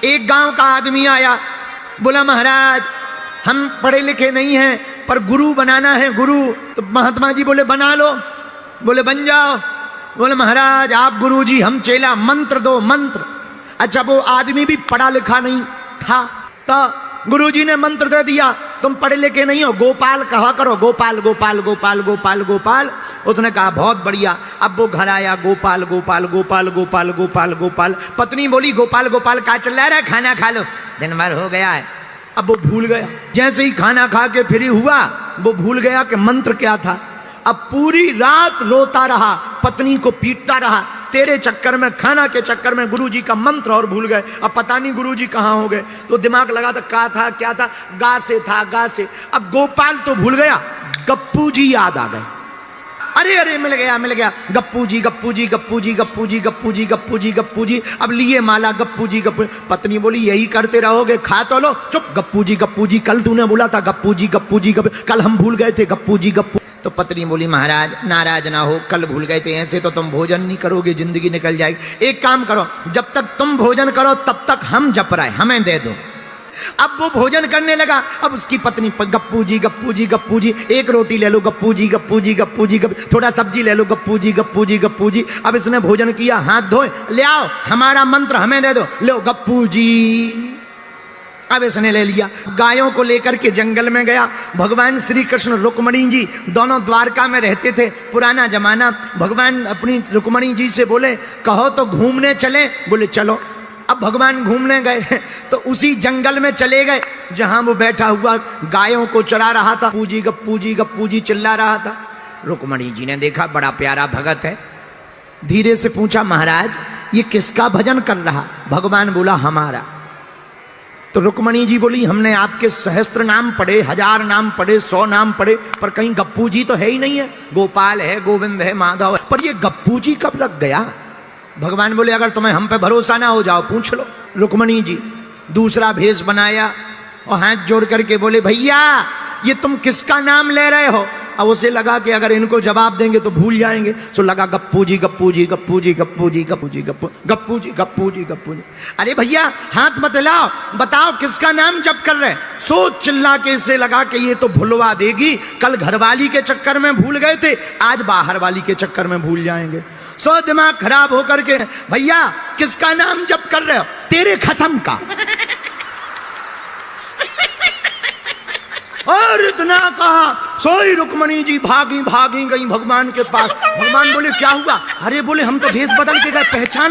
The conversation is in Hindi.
एक गांव का आदमी आया, बोला महाराज हम पढ़े लिखे नहीं हैं पर गुरु बनाना है गुरु। तो महात्मा जी बोले बना लो। बोले बन जाओ। बोले महाराज आप गुरु जी हम चेला, मंत्र दो मंत्र। अच्छा वो आदमी भी पढ़ा लिखा नहीं था, तो गुरुजी ने मंत्र दे दिया, तुम पढ़े लिखे नहीं हो, गोपाल कहा करो, गोपाल गोपाल गोपाल गोपाल गोपाल। उसने कहा बहुत बढ़िया। अब वो घर आया, गोपाल गोपाल गोपाल गोपाल गोपाल गोपाल। पत्नी बोली गोपाल गोपाल का चल रहा है, खाना खा लो, दिन भर हो गया है। अब वो भूल गया, जैसे ही खाना खा के फ्री हुआ वो भूल गया कि मंत्र क्या था। अब पूरी रात रोता रहा, पत्नी को पीटता रहा, तेरे चक्कर में, खाना के चक्कर में गुरुजी का मंत्र और भूल गए। अब पता नहीं गुरुजी कहाँ हो गए। तो दिमाग लगा था क्या था क्या था, गा से था, गा से। अब गोपाल तो भूल गया, गप्पू जी याद आ गए। अरे अरे मिल गया मिल गया, गप्पू जी गप्पू जी गप्पू जी गप्पू जी गप्पू जी गप्पू जी गप्पू जी। अब लिए माला गप्पू जी गप्पू। पत्नी बोली यही करते रहोगे, खा तो लो। चुप, गप्पू जी गप्पू जी, कल तूने बोला था गप्पू जी गप्पू जी गप्पू, कल हम भूल गए थे गप्पू जी गप्पू। तो पत्नी बोली महाराज नाराज ना हो, कल भूल गए थे, ऐसे तो तुम भोजन नहीं करोगे, जिंदगी निकल जाएगी। एक काम करो, जब तक तुम भोजन करो तब तक हम जप रहे, हमें दे दो। अब वो भोजन करने लगा। अब उसकी पत्नी गप्पू जी गप्पू जी गप्पू जी, एक रोटी ले लो गप्पू जी गप्पू जी गप्पू जी गप्पू, थोड़ा सब्जी ले लो गप्पू जी गप्पू जी गप्पू जी। अब इसने भोजन किया, हाथ धोए, ले आओ हमारा मंत्र हमें दे दो, लो गप्पू जी। अब इसने ले लिया, गायों को लेकर के जंगल में गया। भगवान श्री कृष्ण रुक्मणी जी दोनों द्वारका में रहते थे, पुराना जमाना। भगवान अपनी रुक्मणी जी से बोले कहो तो घूमने चले, बोले चलो। अब भगवान घूमने गए तो उसी जंगल में चले गए जहां वो बैठा हुआ गायों को चरा रहा था, पूजी गप्पू जी गप्पू जी चिल्ला रहा था। रुक्मणी जी ने देखा बड़ा प्यारा भगत है, धीरे से पूछा महाराज ये किसका भजन कर रहा। भगवान बोला हमारा। तो रुक्मणी जी बोली हमने आपके सहस्त्र नाम पढ़े, 1000 नाम पढ़े, 100 नाम पढ़े, पर कहीं गप्पू जी तो है ही नहीं है। गोपाल है, गोविंद है, माधव है, पर ये गप्पू जी कब लग गया। भगवान बोले अगर तुम्हें हम पे भरोसा ना हो जाओ पूछ लो। रुक्मणी जी दूसरा भेष बनाया और हाथ जोड़ करके बोले भैया ये तुम किसका नाम ले रहे हो। अब उसे लगा कि अगर इनको जवाब देंगे तो भूल जाएंगे, तो लगा गप्पू जी गप्पू जी गप्पू जी गप्पू जी गप्पू जी गप्पू गप्पू जी गप्पू जी गप्पू जी। अरे भैया हाथ मत लाओ, बताओ किसका नाम जप कर रहे। सोच चिल्ला के इसे लगा कि ये तो भुलवा देगी, कल घरवाली के चक्कर में भूल गए थे, आज बाहर वाली के चक्कर में भूल जाएंगे। सो दिमाग खराब होकर के भैया किसका नाम जप कर रहे हो, तेरे खसम का। और इतना कहा सोई रुक्मणी जी भागी भागी गई भगवान के पास। भगवान बोले क्या हुआ। अरे बोले हम तो भेष बदल के गए, पहचान